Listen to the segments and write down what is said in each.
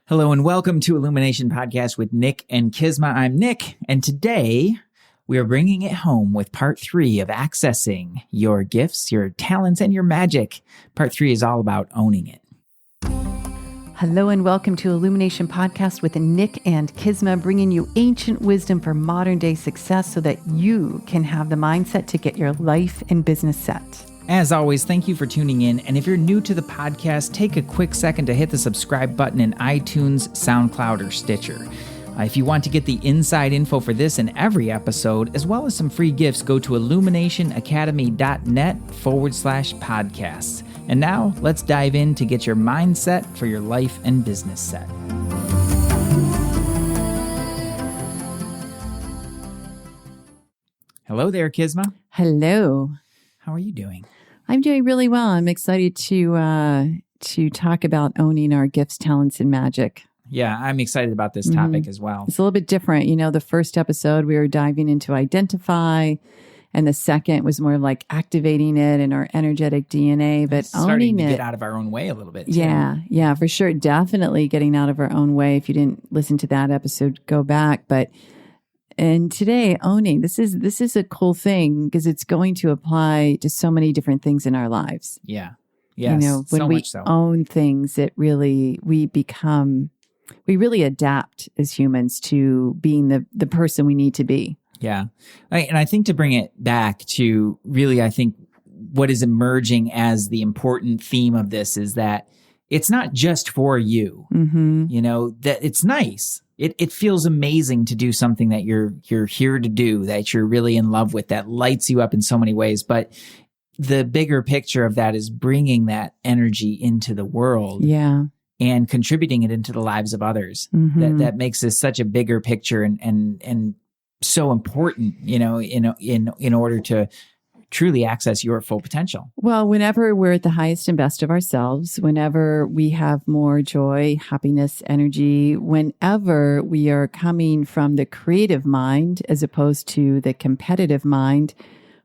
Hello and welcome to Illumination Podcast with Nick and Kizma. I'm Nick, and today we are bringing it home with part 3 of accessing your gifts, your talents, and your magic. Part 3 is all about owning it. Hello and welcome to Illumination Podcast with Nick and Kizma, bringing you ancient wisdom for modern day success so that you can have the mindset to get your life and business set. As always, thank you for tuning in. And if you're new to the podcast, take a quick second to hit the subscribe button in iTunes, SoundCloud, or Stitcher. If you want to get the inside info for this and every episode, as well as some free gifts, go to illuminationacademy.net/podcasts. And now let's dive in to get your mindset for your life and business set. Hello there, Kizma. Hello. How are you doing? I'm doing really well. I'm excited to talk about owning our gifts, talents, and magic. Yeah, I'm excited about this topic as well. It's a little bit different. You know, the first episode we were diving into identify, and the second was more like activating it in our energetic DNA, but Starting owning to it. get out of our own way a little bit. Too. Yeah, for sure. Definitely getting out of our own way. If you didn't listen to that episode, go back. And today, owning, this is a cool thing because it's going to apply to so many different things in our lives. Yeah. Yes. You know, when so we much so. own things, we really adapt as humans to being the person we need to be. Yeah. And I think to bring it back to really, I think what is emerging as the important theme of this is that it's not just for you. Mm-hmm. You know, that it's nice. It feels amazing to do something that you're here to do, that you're really in love with, that lights you up in so many ways. But the bigger picture of that is bringing that energy into the world. Yeah. And contributing it into the lives of others. Mm-hmm. That makes this such a bigger picture and so important, you know, in order to truly access your full potential. Well, whenever we're at the highest and best of ourselves, whenever we have more joy, happiness, energy, whenever we are coming from the creative mind as opposed to the competitive mind,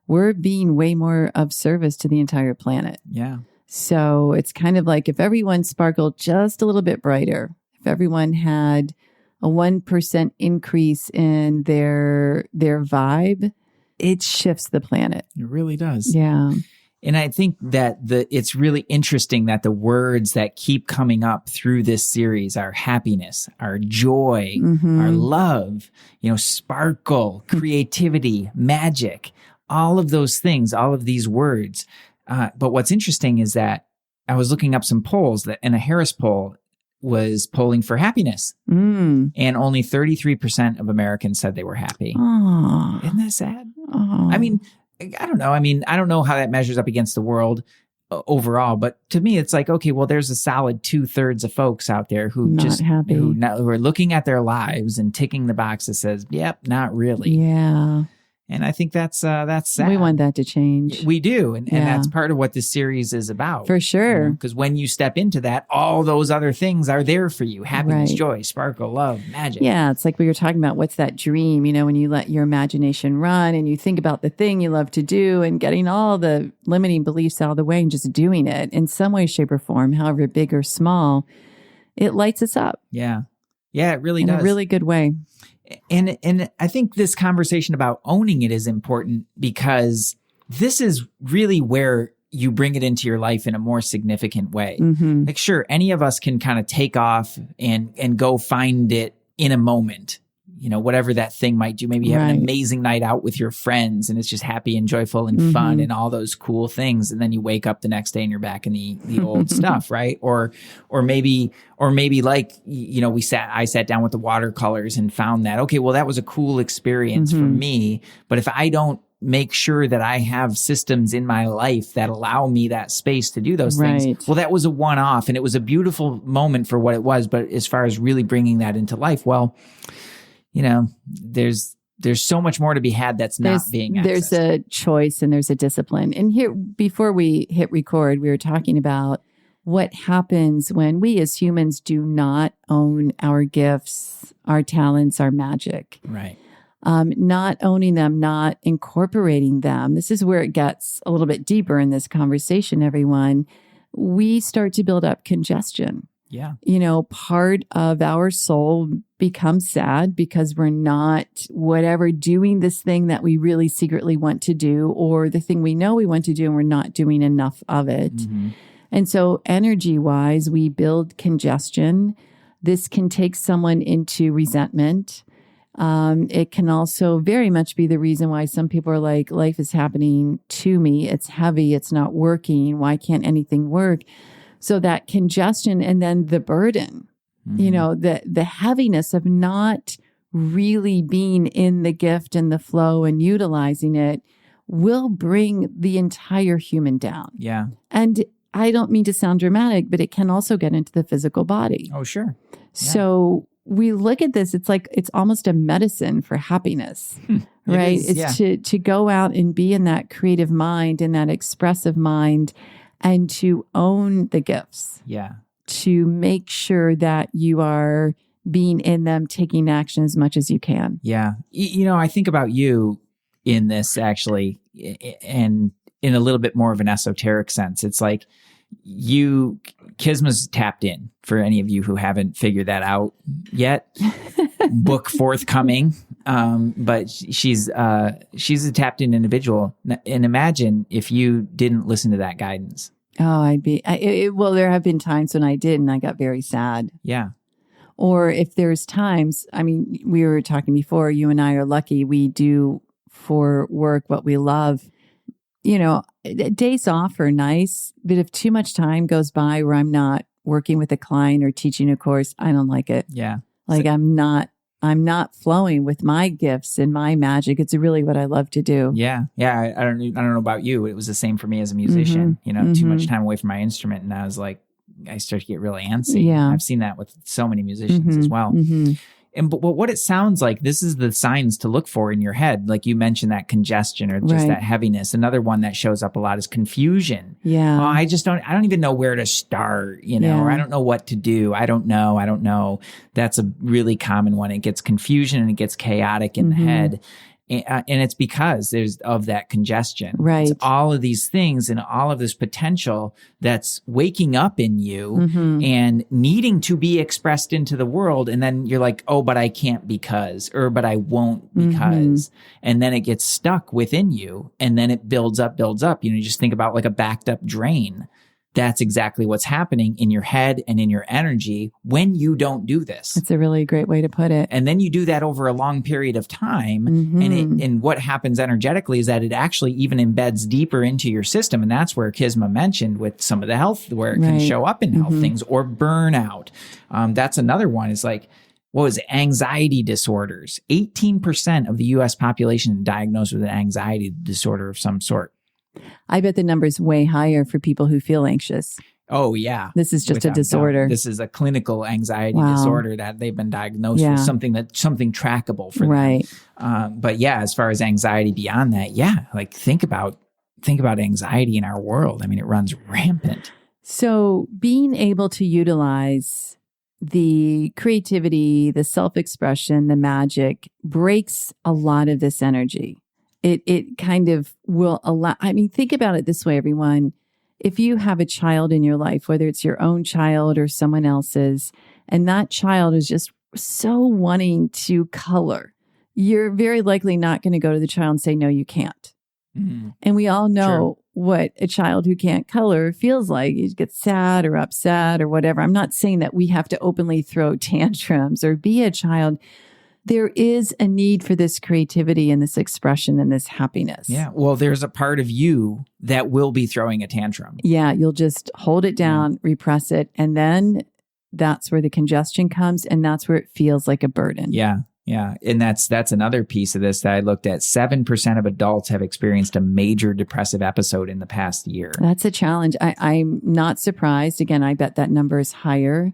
we're being way more of service to the entire planet. Yeah. So it's kind of like if everyone sparkled just a little bit brighter, if everyone had a 1% increase in their vibe, it shifts the planet. It really does. Yeah. And I think that it's really interesting that the words that keep coming up through this series are happiness, our joy, our love, you know, sparkle, creativity, magic, all of those things, all of these words. But what's interesting is that I was looking up some polls and a Harris poll was polling for happiness. And only 33% of Americans said they were happy. Aww. Isn't that sad? Aww. I mean, I don't know. I don't know how that measures up against the world overall, but to me, it's like, okay, well, there's a solid 2/3 of folks out there who not happy, who are looking at their lives and ticking the box that says, yep, not really. Yeah. And I think that's sad. We want that to change. We do. And that's part of what this series is about. For sure. Because when you step into that, all those other things are there for you. Happiness, Right. joy, sparkle, love, magic. Yeah. It's like we were talking about, what's that dream? You know, when you let your imagination run and you think about the thing you love to do and getting all the limiting beliefs out of the way and just doing it in some way, shape, or form, however big or small, it lights us up. Yeah. Yeah, it really in does. a really good way. And I think this conversation about owning it is important because this is really where you bring it into your life in a more significant way. Mm-hmm. Like, sure, any of us can kind of take off and go find it in a moment, you know, whatever that thing might do. Maybe you have an amazing night out with your friends and it's just happy and joyful and fun and all those cool things. And then you wake up the next day and you're back in the old stuff, right? Or maybe like, you know, I sat down with the watercolors and found that, okay, well, that was a cool experience for me. But if I don't make sure that I have systems in my life that allow me that space to do those things, well, that was a one-off and it was a beautiful moment for what it was. But as far as really bringing that into life, well, you know, there's so much more to be had that's not being accessed. There's a choice and there's a discipline. And here, before we hit record, we were talking about what happens when we as humans do not own our gifts, our talents, our magic. Right. Not owning them, not incorporating them. This is where it gets a little bit deeper in this conversation, everyone. We start to build up congestion. Yeah. Part of our soul becomes sad because we're not doing this thing that we really secretly want to do, or the thing we know we want to do and we're not doing enough of it. Mm-hmm. And so energy wise, we build congestion. This can take someone into resentment. It can also very much be the reason why some people are like, life is happening to me. It's heavy. It's not working. Why can't anything work? So that congestion and then the burden, the heaviness of not really being in the gift and the flow and utilizing it will bring the entire human down. Yeah. And I don't mean to sound dramatic, but it can also get into the physical body. Oh, sure. Yeah. So we look at this, it's like, it's almost a medicine for happiness, right? It's to go out and be in that creative mind and that expressive mind and to own the gifts. Yeah. To make sure that you are being in them, taking action as much as you can. Yeah. I think about you in this actually, and in a little bit more of an esoteric sense. It's like Kisma's tapped in, for any of you who haven't figured that out yet. Book forthcoming. But she's a tapped in individual. And imagine if you didn't listen to that guidance. Oh, there have been times when I did and I got very sad. Yeah. Or if there's times, we were talking before, you and I are lucky. We do for work what we love. Days off are nice, but if too much time goes by where I'm not working with a client or teaching a course, I don't like it. Yeah. Like I'm not flowing with my gifts and my magic. It's really what I love to do. Yeah. Yeah. I don't know about you. It was the same for me as a musician, too much time away from my instrument. And I was like, I started to get really antsy. Yeah. I've seen that with so many musicians as well. Mm-hmm. But what it sounds like, this is the signs to look for in your head. Like you mentioned, that congestion or just that heaviness. Another one that shows up a lot is confusion. Yeah. Oh, I don't even know where to start, or I don't know what to do. I don't know. That's a really common one. It gets confusion and it gets chaotic in the head. And it's because there's of that congestion. Right. It's all of these things and all of this potential that's waking up in you and needing to be expressed into the world. And then you're like, oh, but I can't because, or but I won't because. And then it gets stuck within you and then it builds up. You just think about like a backed up drain. That's exactly what's happening in your head and in your energy when you don't do this. That's a really great way to put it. And then you do that over a long period of time. And what happens energetically is that it actually even embeds deeper into your system. And that's where Kisma mentioned with some of the health, where it can show up in health things or burnout. That's another one is like, what was it? Anxiety disorders. 18% of the US population diagnosed with an anxiety disorder of some sort. I bet the number's way higher for people who feel anxious. Oh, yeah. This is just a disorder. This is a clinical anxiety disorder that they've been diagnosed with, something trackable for them. But yeah, as far as anxiety beyond that, like think about anxiety in our world. I mean, it runs rampant. So being able to utilize the creativity, the self-expression, the magic breaks a lot of this energy. It kind of will allow, think about it this way, everyone. If you have a child in your life, whether it's your own child or someone else's, and that child is just so wanting to color, you're very likely not going to go to the child and say, no, you can't. Mm-hmm. And we all know what a child who can't color feels like. You get sad or upset or whatever. I'm not saying that we have to openly throw tantrums or be a child. There is a need for this creativity and this expression and this happiness. Yeah. Well, there's a part of you that will be throwing a tantrum. Yeah. You'll just hold it down, repress it. And then that's where the congestion comes. And that's where it feels like a burden. Yeah. Yeah. And that's another piece of this that I looked at. 7% of adults have experienced a major depressive episode in the past year. That's a challenge. I'm not surprised. Again, I bet that number is higher.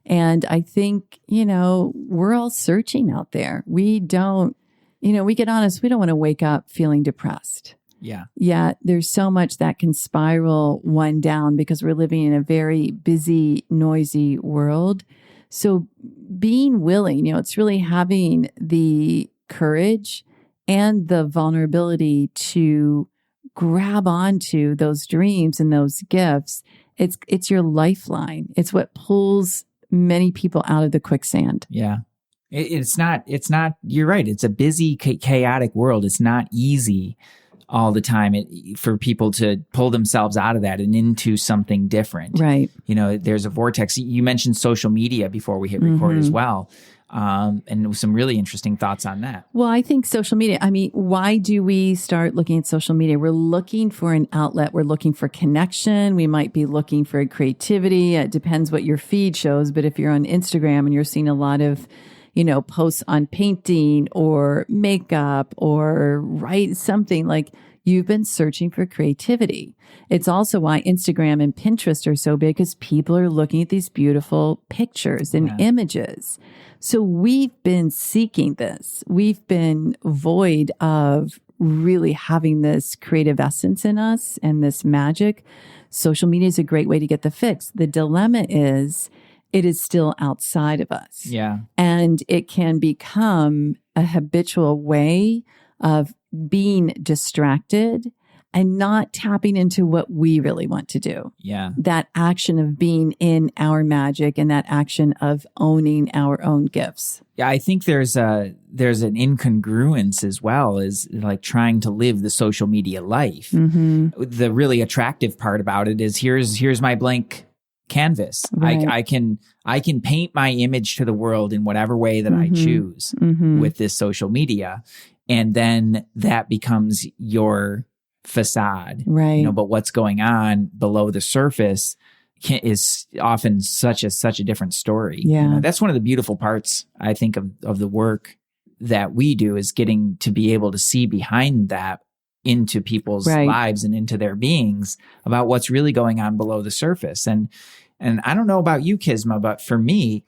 And I think, we're all searching out there. We don't, we get honest, we don't want to wake up feeling depressed. Yeah. Yet there's so much that can spiral one down because we're living in a very busy, noisy world. So being willing, it's really having the courage and the vulnerability to grab onto those dreams and those gifts It's your lifeline. It's what pulls many people out of the quicksand. Yeah. It's not, you're right. It's a busy, chaotic world. It's not easy all the time for people to pull themselves out of that and into something different. Right. There's a vortex. You mentioned social media before we hit record as well. And some really interesting thoughts on that. Well, I think social media, why do we start looking at social media? We're looking for an outlet. We're looking for connection. We might be looking for creativity. It depends what your feed shows. But if you're on Instagram and you're seeing a lot of, posts on painting or makeup or write something, like you've been searching for creativity. It's also why Instagram and Pinterest are so big, because people are looking at these beautiful pictures and images. So we've been seeking this. We've been void of really having this creative essence in us and this magic. Social media is a great way to get the fix. The dilemma is it is still outside of us. Yeah. And it can become a habitual way of being distracted and not tapping into what we really want to do. Yeah. That action of being in our magic and that action of owning our own gifts. Yeah, I think there's an incongruence as well, as like trying to live the social media life. Mm-hmm. The really attractive part about it is here's my blank canvas. Right. I can paint my image to the world in whatever way that I choose with this social media. And then that becomes your facade. Right. But what's going on below the surface is often such a different story. Yeah. That's one of the beautiful parts, I think, of the work that we do, is getting to be able to see behind that into people's lives and into their beings about what's really going on below the surface. And I don't know about you, Kisma, but for me,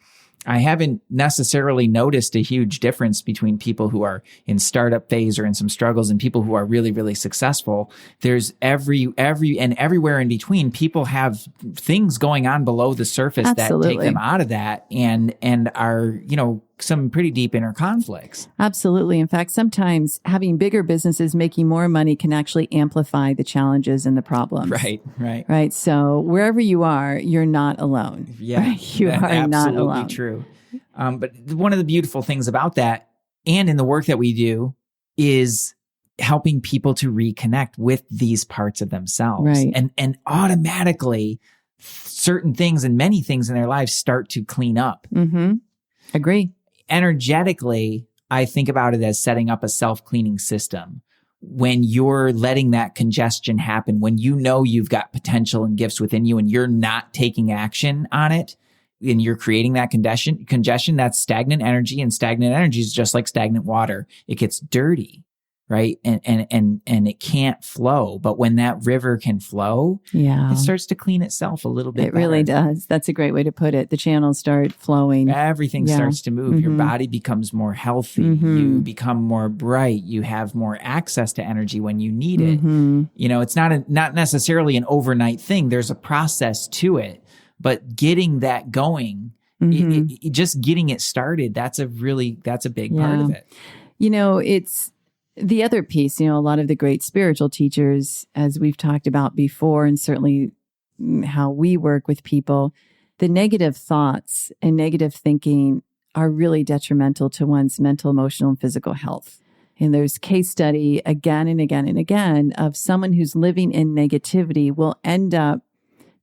I haven't necessarily noticed a huge difference between people who are in startup phase or in some struggles and people who are really, really successful. There's every and everywhere in between, people have things going on below the surface that take them out of that and are, some pretty deep inner conflicts. Absolutely. In fact, sometimes having bigger businesses making more money can actually amplify the challenges and the problems. Right. So wherever you are, you're not alone. Yeah. Right? You are not alone. Absolutely true. But one of the beautiful things about that, and in the work that we do, is helping people to reconnect with these parts of themselves. Right. And automatically certain things and many things in their lives start to clean up. Mm-hmm. Agree. Energetically, I think about it as setting up a self-cleaning system. When you're letting that congestion happen, when you've got potential and gifts within you and you're not taking action on it, and you're creating that congestion, that's stagnant energy, and stagnant energy is just like stagnant water. It gets dirty, right? And it can't flow. But when that river can flow, it starts to clean itself a little bit better. Really does. That's a great way to put it. The channels start flowing. Everything starts to move. Your body becomes more healthy. You become more bright. You have more access to energy when you need it. It's not necessarily an overnight thing. There's a process to it. But getting that going, just getting it started, that's a big part of it. It's the other piece, a lot of the great spiritual teachers, as we've talked about before, and certainly how we work with people, the negative thoughts and negative thinking are really detrimental to one's mental, emotional, and physical health. And there's case study again and again and again of someone who's living in negativity will end up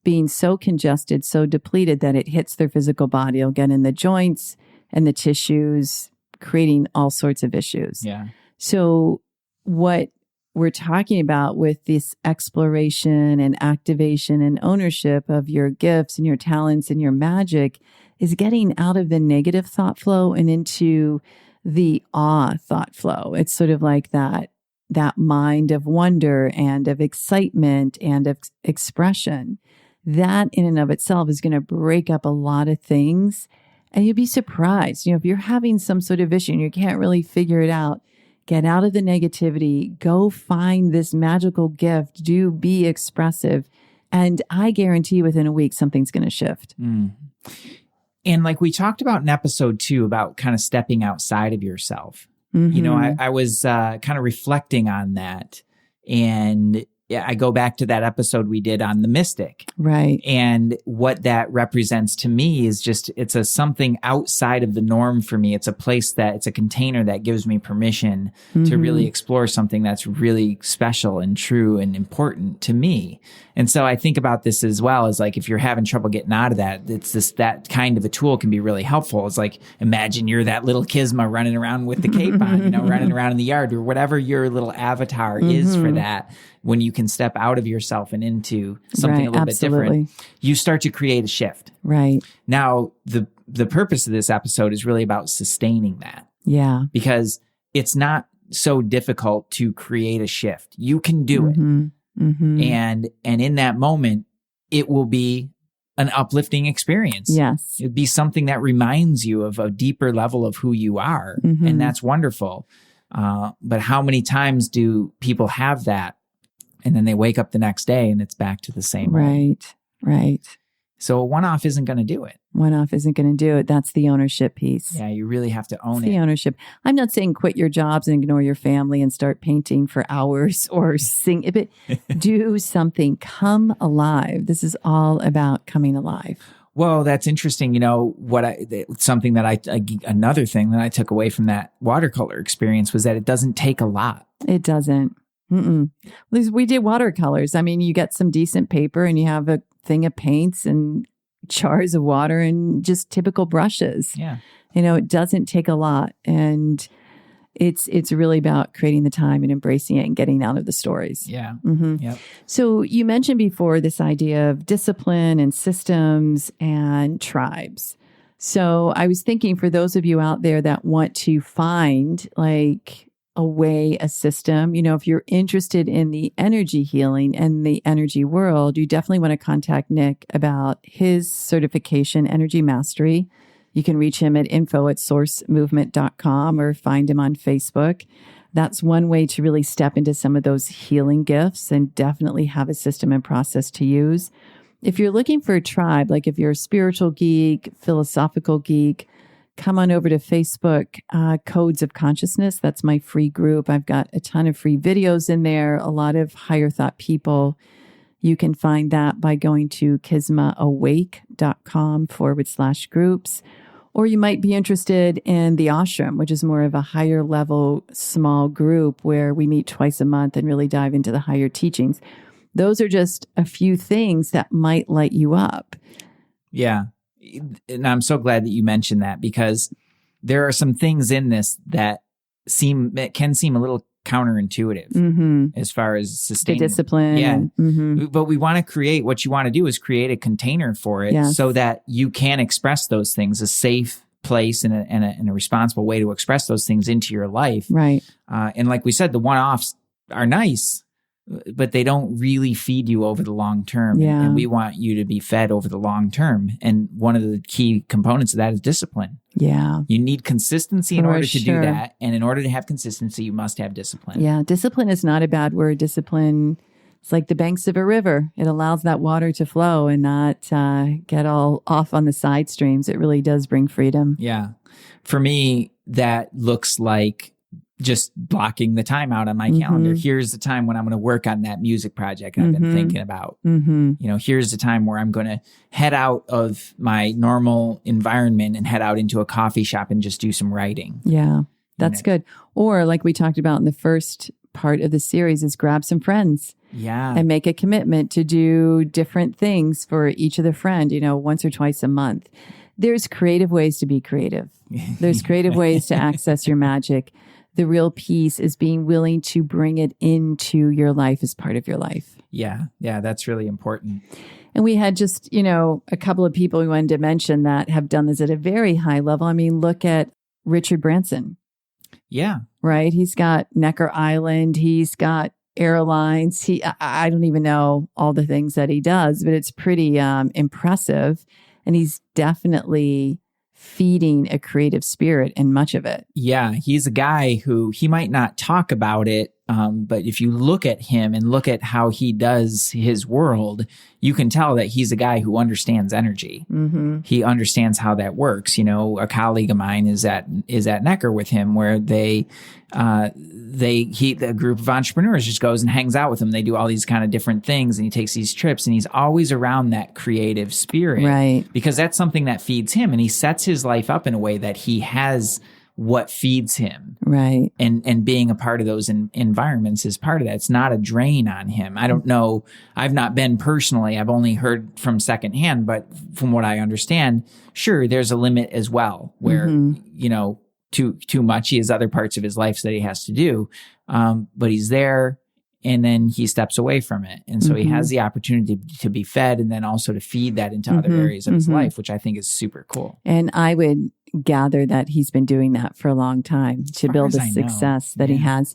being so congested, so depleted that it hits their physical body. It'll get in the joints and the tissues, creating all sorts of issues. Yeah. So what we're talking about with this exploration and activation and ownership of your gifts and your talents and your magic is getting out of the negative thought flow and into the awe thought flow. It's sort of like that mind of wonder and of excitement and of expression. That in and of itself is going to break up a lot of things. And you'd be surprised, if you're having some sort of issue and you can't really figure it out, get out of the negativity, go find this magical gift, be expressive. And I guarantee you within a week, something's going to shift. And like we talked about in episode 2 about kind of stepping outside of yourself. I was kind of reflecting on that. And I go back to that episode we did on the mystic. Right. And what that represents to me is just, it's a something outside of the norm for me. It's a place that, it's a container that gives me permission to really explore something that's really special and true and important to me. And so I think about this as well as like, if you're having trouble getting out of that, it's this, that kind of a tool can be really helpful. It's like, imagine you're that little Kisma running around with the cape on, running around in the yard, or whatever your little avatar is for that. When you can step out of yourself and into something a little bit different, you start to create a shift. Right. Now, the purpose of this episode is really about sustaining that. Yeah. Because it's not so difficult to create a shift. You can do it. And in that moment, it will be an uplifting experience. Yes. It'd be something that reminds you of a deeper level of who you are. And that's wonderful. But how many times do people have that? And then they wake up the next day and it's back to the same. Right. So a one-off isn't going to do it. One-off isn't going to do it. That's the ownership piece. Yeah, you really have to own it. The ownership. I'm not saying quit your jobs and ignore your family and start painting for hours or sing, but do something. Come alive. This is all about coming alive. Well, that's interesting. Another thing that I took away from that watercolor experience was that it doesn't take a lot. It doesn't. We did watercolors. I mean, you get some decent paper and you have a thing of paints and jars of water and just typical brushes. Yeah. It doesn't take a lot. And it's really about creating the time and embracing it and getting out of the stories. Yeah. Yep. So you mentioned before this idea of discipline and systems and tribes. So I was thinking for those of you out there that want to find like a system, if you're interested in the energy healing and the energy world, you definitely want to contact Nick about his certification, Energy Mastery. You can reach him at info@sourcemovement.com or find him on Facebook. That's one way to really step into some of those healing gifts and definitely have a system and process to use. If you're looking for a tribe, like if you're a spiritual geek, philosophical geek, come on over to Facebook, Codes of Consciousness. That's my free group. I've got a ton of free videos in there, a lot of higher thought people. You can find that by going to kismaawake.com/groups. Or you might be interested in the ashram, which is more of a higher level, small group where we meet twice a month and really dive into the higher teachings. Those are just a few things that might light you up. Yeah. And I'm so glad that you mentioned that, because there are some things in this that can seem a little counterintuitive as far as sustaining the discipline. Yeah. But we want to create, what you want to do is create a container for it so that you can express those things, a safe place and a responsible way to express those things into your life. Right. And like we said, the one-offs are nice, but they don't really feed you over the long term. Yeah. And we want you to be fed over the long term. And one of the key components of that is discipline. Yeah. You need consistency in order to do that. And in order to have consistency, you must have discipline. Yeah. Discipline is not a bad word. Discipline, it's like the banks of a river. It allows that water to flow and not get all off on the side streams. It really does bring freedom. Yeah. For me, that looks like just blocking the time out on my calendar. Here's the time when I'm going to work on that music project I've been thinking about. Here's the time where I'm going to head out of my normal environment and head out into a coffee shop and just do some writing. Yeah, that's good. Or like we talked about in the first part of the series is grab some friends. Yeah. And make a commitment to do different things for each of the friend, once or twice a month. There's creative ways to be creative. There's creative ways to access your magic. The real piece is being willing to bring it into your life as part of your life. Yeah. Yeah. That's really important. And we had just, a couple of people we wanted to mention that have done this at a very high level. I mean, look at Richard Branson. Yeah. Right. He's got Necker Island. He's got airlines. I don't even know all the things that he does, but it's pretty impressive. And he's definitely feeding a creative spirit in much of it. Yeah, he's a guy who he might not talk about it But if you look at him and look at how he does his world, you can tell that he's a guy who understands energy. He understands how that works. You know, a colleague of mine is at Necker with him, where a group of entrepreneurs just goes and hangs out with him. They do all these kind of different things, and he takes these trips, and he's always around that creative spirit, right? Because that's something that feeds him, and he sets his life up in a way that he has what feeds him. Right. And being a part of those environments is part of that. It's not a drain on him. I don't know. I've not been personally. I've only heard from secondhand, but from what I understand, sure, there's a limit as well where, you know, too much. He has other parts of his life that he has to do. But he's there, and then he steps away from it. And so he has the opportunity to be fed, and then also to feed that into other areas of his life, which I think is super cool. And I would gather that he's been doing that for a long time to build the success that he has.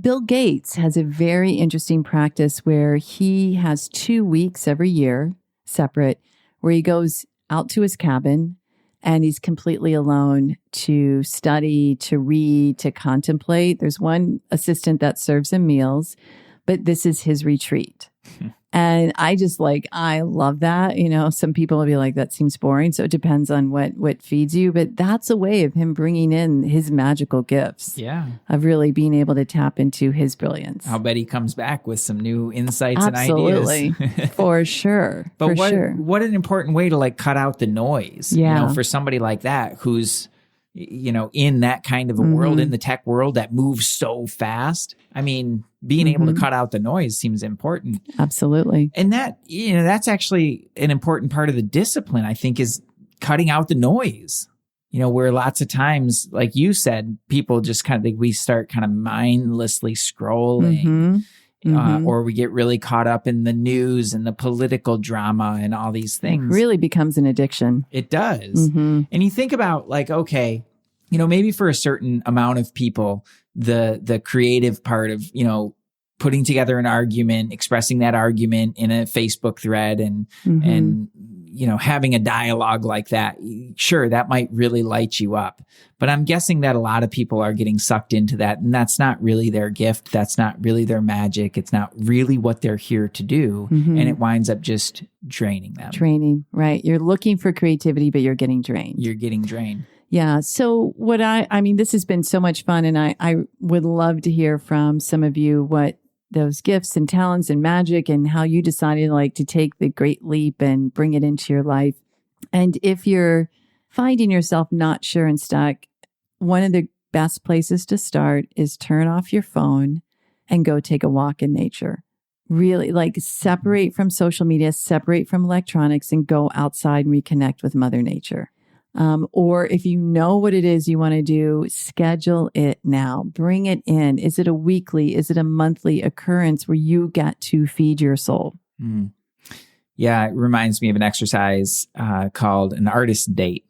Bill Gates has a very interesting practice where he has 2 weeks every year, separate, where he goes out to his cabin and he's completely alone to study, to read, to contemplate. There's one assistant that serves him meals, but this is his retreat. And I love that. You know, some people will be like, that seems boring. So it depends on what feeds you. But that's a way of him bringing in his magical gifts. Yeah. Of really being able to tap into his brilliance. I'll bet he comes back with some new insights Absolutely. And ideas. For sure. But what an important way to like cut out the noise. Yeah. You know, for somebody like that who's, you know, in that kind of a world, in the tech world that moves so fast. I mean, being able to cut out the noise seems important. Absolutely. And that, you know, that's actually an important part of the discipline, I think, is cutting out the noise. You know, where lots of times, like you said, people just kind of, we start kind of mindlessly scrolling. Or we get really caught up in the news and the political drama and all these things. It really becomes an addiction. It does. And you think about like, okay, you know, maybe for a certain amount of people, the creative part of, you know, putting together an argument, expressing that argument in a Facebook thread and, you know, having a dialogue like that, sure, that might really light you up. But I'm guessing that a lot of people are getting sucked into that, and that's not really their gift. That's not really their magic. It's not really what they're here to do. And it winds up just draining them. Draining, right. You're looking for creativity, but you're getting drained. You're getting drained. Yeah. So what I mean, this has been so much fun, and I would love to hear from some of you what those gifts and talents and magic and how you decided like to take the great leap and bring it into your life. And if you're finding yourself not sure and stuck, one of the best places to start is turn off your phone and go take a walk in nature. Really like separate from social media, separate from electronics, and go outside and reconnect with Mother Nature. Or if you know what it is you want to do, schedule it now. Bring it in. Is it a weekly? Is it a monthly occurrence where you get to feed your soul? Yeah, it reminds me of an exercise called an artist date.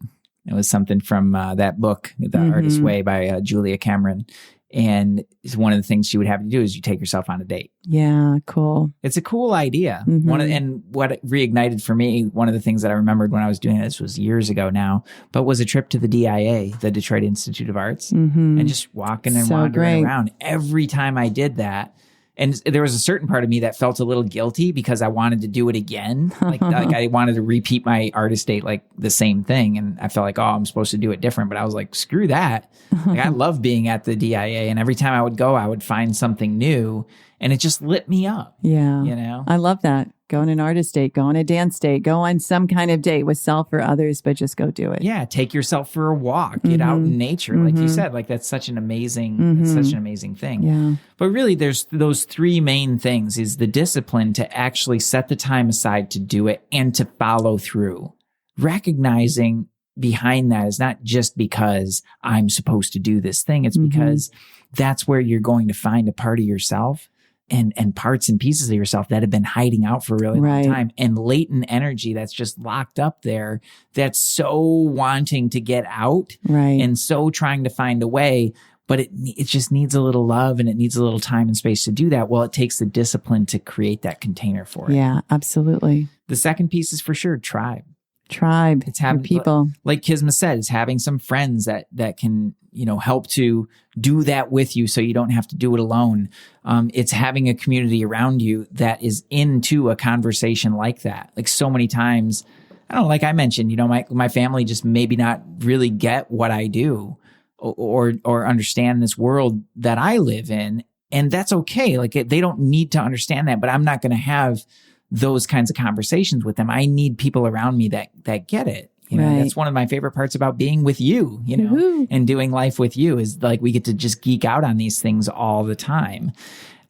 It was something from that book, The Artist's Way by Julia Cameron. And one of the things she would have you do is you take yourself on a date. Yeah, cool. It's a cool idea. And what it reignited for me, one of the things that I remembered when I was doing this was years ago now, but was a trip to the DIA, the Detroit Institute of Arts, and just walking and wandering around. Every time I did that, and there was a certain part of me that felt a little guilty because I wanted to do it again. Like I wanted to repeat my artist date, like the same thing. And I felt like, oh, I'm supposed to do it different. But I was like, screw that. Like, I love being at the DIA. And every time I would go, I would find something new. And it just lit me up. Yeah. You know? I love that. Go on an artist date, go on a dance date, go on some kind of date with self or others, but just go do it. Yeah. Take yourself for a walk, get out in nature. Like you said, like that's such an amazing, it's such an amazing thing. Yeah. But really there's those three main things: is the discipline to actually set the time aside to do it and to follow through. Recognizing behind that is not just because I'm supposed to do this thing. It's because that's where you're going to find a part of yourself and parts and pieces of yourself that have been hiding out for a really long time, and latent energy that's just locked up there, that's so wanting to get out and so trying to find a way, but it just needs a little love and it needs a little time and space to do that. Well, it takes the discipline to create that container for it. Yeah, absolutely. The second piece is for sure tribe. Tribe. It's having people. Like Kisma said, it's having some friends that can, help to do that with you so you don't have to do it alone. It's having a community around you that is into a conversation like that. Like so many times, I don't know, like I mentioned, my family just maybe not really get what I do or understand this world that I live in. And that's okay. Like they don't need to understand that, but I'm not going to have those kinds of conversations with them. I need people around me that get it. Right. That's one of my favorite parts about being with you, Woo-hoo. and doing life with you is like we get to just geek out on these things all the time.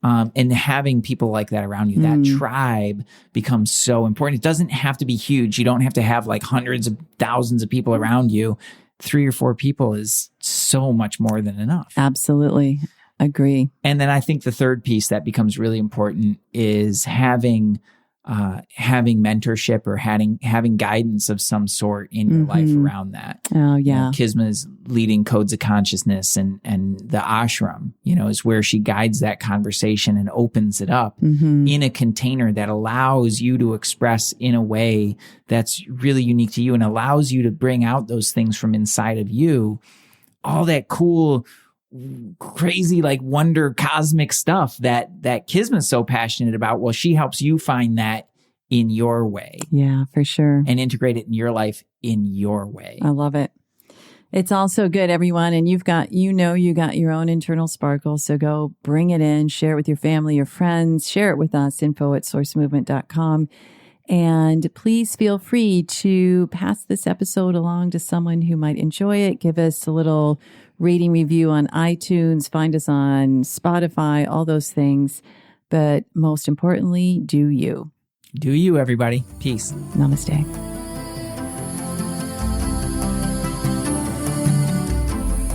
And having people like that around you, that tribe becomes so important. It doesn't have to be huge. You don't have to have like hundreds of thousands of people around you. 3 or 4 people is so much more than enough. Absolutely. Agree. And then I think the third piece that becomes really important is having mentorship or having guidance of some sort in your life around that. Oh yeah. Kisma is leading Codes of Consciousness and the ashram, is where she guides that conversation and opens it up in a container that allows you to express in a way that's really unique to you and allows you to bring out those things from inside of you, all that cool, crazy, like wonder cosmic stuff that Kisma's so passionate about. Well, she helps you find that in your way. Yeah, for sure. And integrate it in your life in your way. I love it. It's all so good, everyone. And you got your own internal sparkle. So go bring it in, share it with your family, your friends, share it with us, info@sourcemovement.com. And please feel free to pass this episode along to someone who might enjoy it. Give us a little rating review on iTunes, find us on Spotify, all those things. But most importantly, do you. Do you, everybody. Peace. Namaste.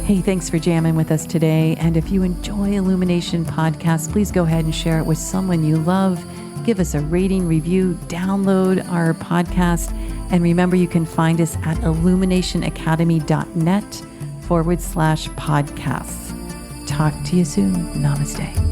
Hey, thanks for jamming with us today. And if you enjoy Illumination Podcast, please go ahead and share it with someone you love. Give us a rating, review, download our podcast. And remember, you can find us at illuminationacademy.net/podcasts. Talk to you soon. Namaste.